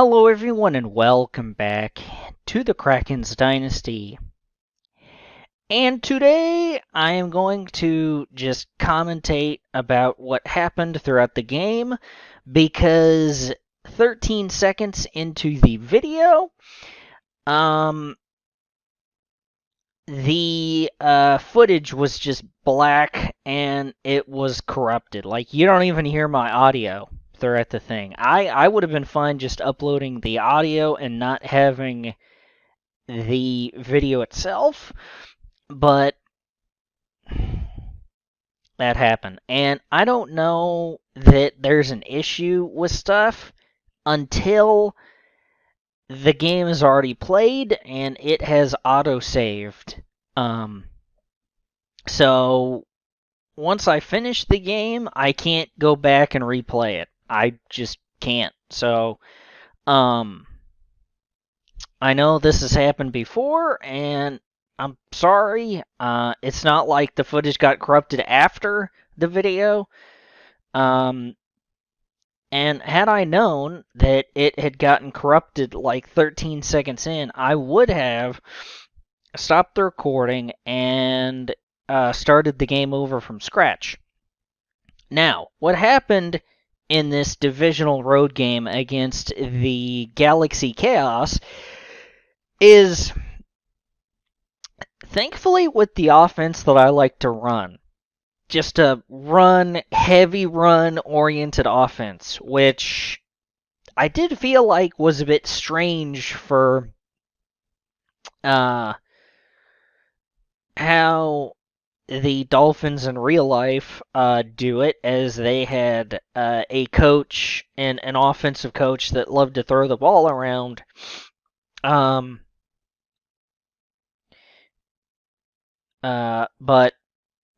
Hello everyone and welcome back to the Krakens dynasty. And today I am going to just commentate about what happened throughout the game because 13 seconds into the video, the footage was just black and it was corrupted. Like, you don't even hear my audio throughout the thing. I would have been fine just uploading the audio and not having the video itself, but that happened. And I don't know that there's an issue with stuff until the game is already played and it has auto-saved. So once I finish the game, I can't go back and replay it. I just can't. So, I know this has happened before, and I'm sorry. It's not like the footage got corrupted after the video. And had I known that it had gotten corrupted like 13 seconds in, I would have stopped the recording and started the game over from scratch. Now, what happened in this divisional road game against the Galaxy Chaos is, thankfully, with the offense that I like to run, just a heavy run oriented offense, which I did feel like was a bit strange for how the Dolphins in real life do it, as they had a coach and an offensive coach that loved to throw the ball around. But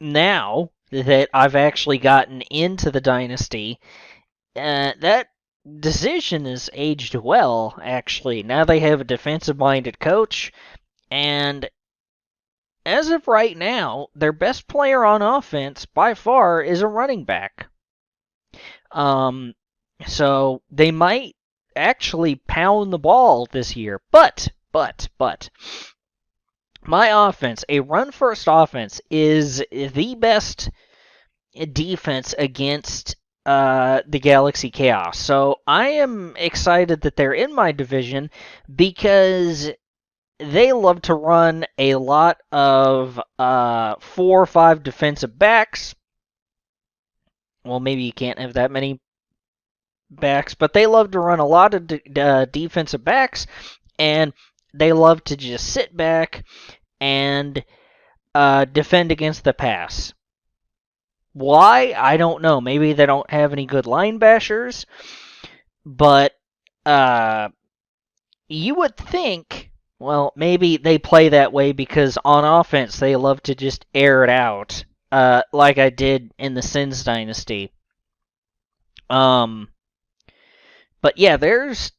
now that I've actually gotten into the dynasty, that decision has aged well, actually. Now they have a defensive-minded coach, and as of right now, their best player on offense, by far, is a running back. So they might actually pound the ball this year, but, my offense, a run-first offense, is the best defense against the Galaxy Chaos. So I am excited that they're in my division because they love to run a lot of 4 or 5 defensive backs. Well, maybe you can't have that many backs, but they love to run a lot of defensive backs, and they love to just sit back and defend against the pass. Why? I don't know. Maybe they don't have any good line bashers, but you would think, well, maybe they play that way because on offense they love to just air it out, like I did in the Sins Dynasty. But yeah, there's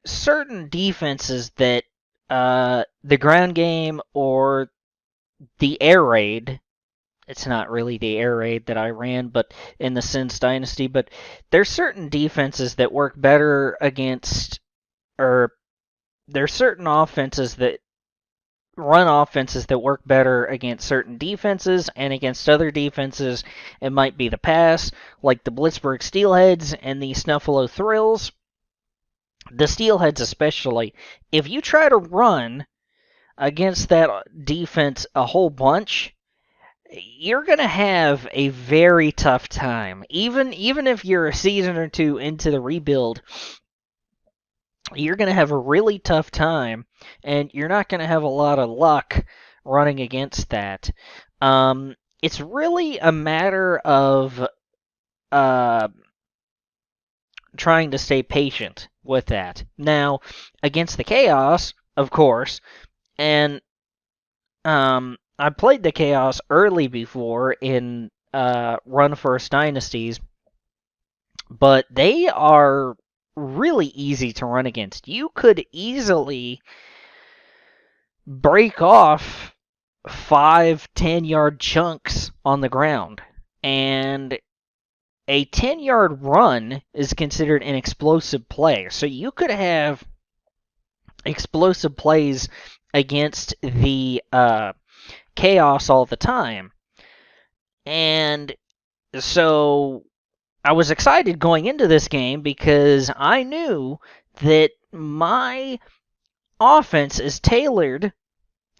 certain defenses that the ground game or the air raid, it's not really the air raid that I ran, but in the Sins Dynasty, but there's certain defenses that work better against, or there's certain offenses that run offenses that work better against certain defenses, and against other defenses it might be the pass, like the Blitzburg Steelheads and the Snuffalo Thrills. The Steelheads especially, if you try to run against that defense a whole bunch, you're going to have a very tough time. Even if you're a season or two into the rebuild, you're going to have a really tough time, and you're not going to have a lot of luck running against that. It's really a matter of trying to stay patient with that. Now, against the Chaos, of course, and I played the Chaos early before in Run First Dynasties, but they are really easy to run against. You could easily break off 5-10 yard chunks on the ground, and a 10-yard run is considered an explosive play. So you could have explosive plays against the Chaos all the time. And so I was excited going into this game because I knew that my offense is tailored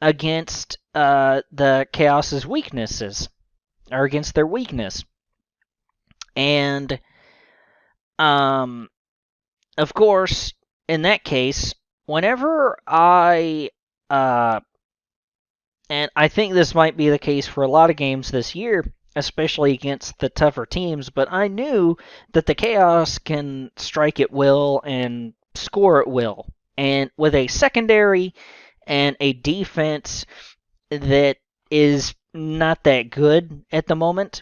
against the Chaos's weaknesses, or against their weakness. And, of course, in that case, whenever and I think this might be the case for a lot of games this year, especially against the tougher teams, but I knew that the Chaos can strike at will and score at will. And with a secondary and a defense that is not that good at the moment,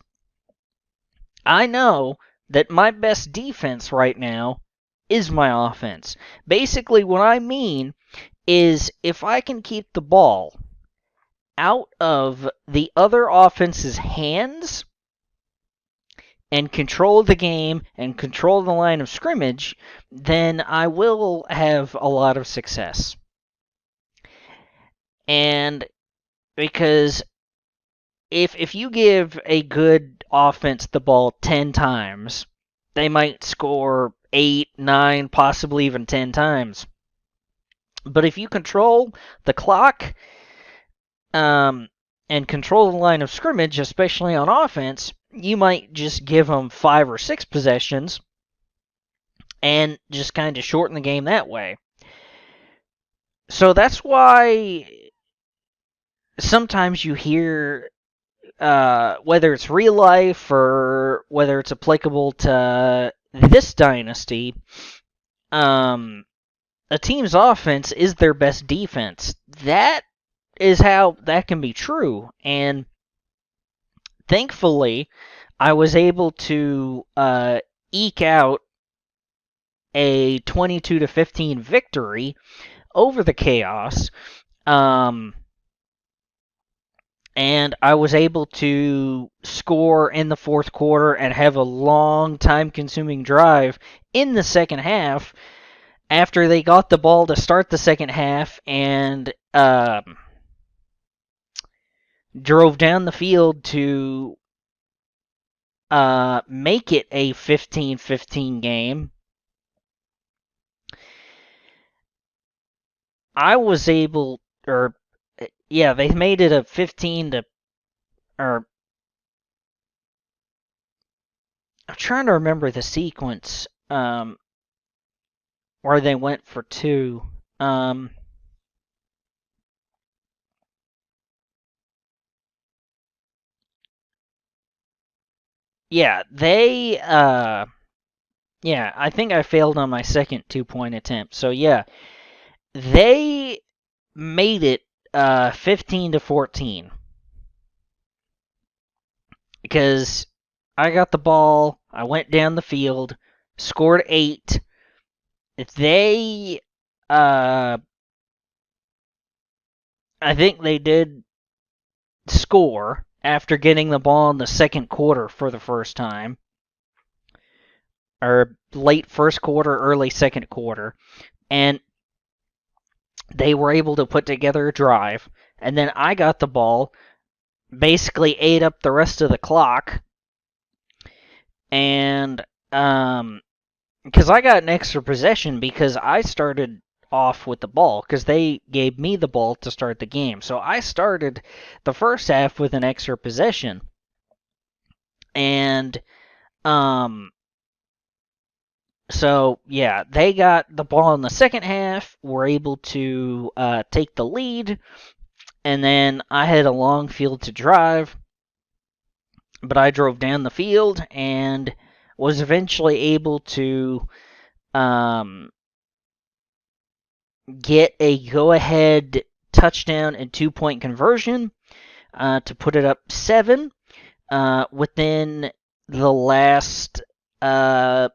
I know that my best defense right now is my offense. Basically, what I mean is if I can keep the ball out of the other offense's hands and control the game and control the line of scrimmage, then I will have a lot of success. And because if you give a good offense the ball 10 times, they might score 8, 9, possibly even 10 times. But if you control the clock, and control the line of scrimmage, especially on offense, you might just give them 5 or 6 possessions and just kind of shorten the game that way. So that's why sometimes you hear, whether it's real life or whether it's applicable to this dynasty, a team's offense is their best defense. That is how that can be true. And thankfully, I was able to eke out a 22-15 victory over the Chaos. And I was able to score in the fourth quarter and have a long, time-consuming drive in the second half after they got the ball to start the second half and drove down the field to make it a 15-15 game. I was able, they made it a 15 to, I'm trying to remember the sequence, where they went for 2. I think I failed on my second 2-point attempt. So yeah, they made it 15-14 because I got the ball, I went down the field, scored 8. They, I think they did score after getting the ball in the second quarter for the first time, or late first quarter, early second quarter, and they were able to put together a drive, and then I got the ball, basically ate up the rest of the clock, and because I got an extra possession because I started off with the ball because they gave me the ball to start the game. So I started the first half with an extra possession. And so yeah, they got the ball in the second half, were able to take the lead, and then I had a long field to drive, but I drove down the field and was eventually able to get a go-ahead touchdown and 2-point conversion to put it up 7 within the last 2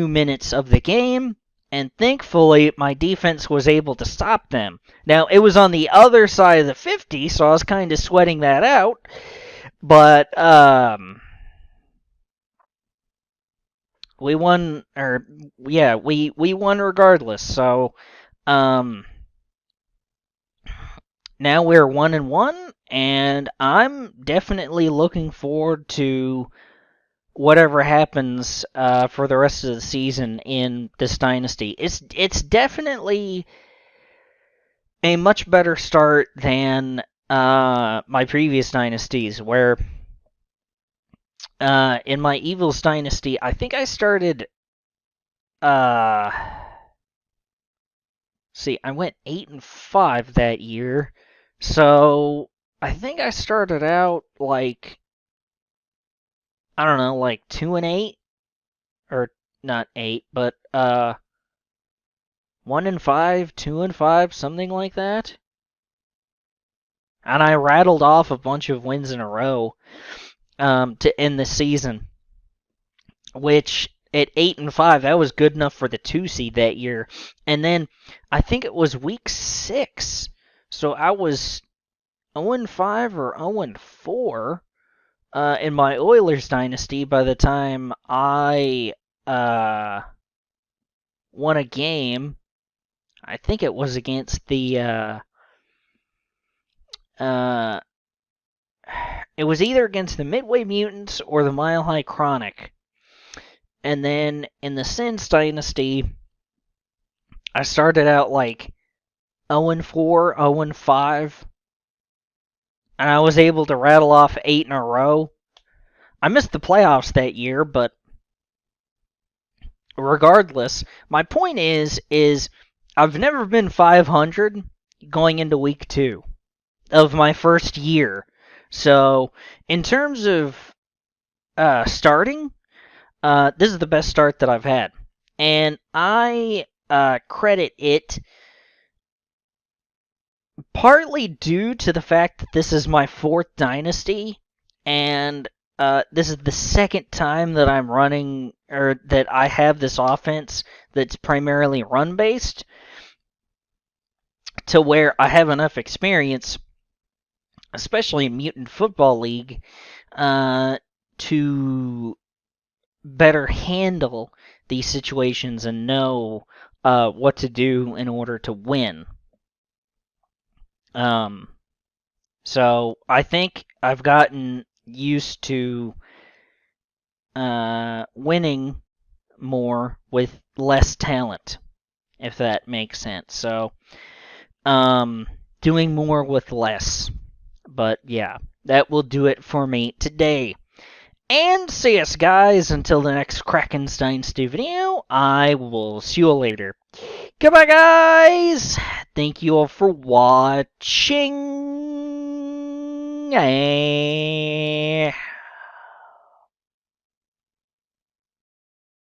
minutes of the game. And thankfully, my defense was able to stop them. Now, it was on the other side of the 50, so I was kind of sweating that out. But We won, or yeah, we won regardless. So, um, now we're 1-1, and I'm definitely looking forward to whatever happens for the rest of the season in this dynasty. It's definitely a much better start than my previous dynasties, where in my Evils dynasty, I think I started. Uh, see, I went 8-5 that year, so I think I started out like, I don't know, like 2-8, or not 8, but 1-5, 2-5, something like that. And I rattled off a bunch of wins in a row to end the season, which at 8-5, that was good enough for the 2 seed that year. And then I think it was week 6, so I was 0-5 or 0-4 in my Oilers dynasty by the time I won a game. I think it was against the it was either against the Midway Mutants or the Mile High Chronic. And then in the Sins dynasty, I started out like 0-4, 0-5, and I was able to rattle off 8 in a row. I missed the playoffs that year, but regardless, my point is I've never been 500 going into week 2 of my first year. So, in terms of starting, this is the best start that I've had. And I credit it partly due to the fact that this is my 4th dynasty, and this is the second time that I'm running, or that I have this offense that's primarily run-based, to where I have enough experience, especially in Mutant Football League, to better handle these situations and know what to do in order to win. So I think I've gotten used to winning more with less talent, if that makes sense. So, doing more with less. But yeah, that will do it for me today. And see us, guys, until the next Krakens Dynasty video. I will see you all later. Goodbye, guys! Thank you all for watching, and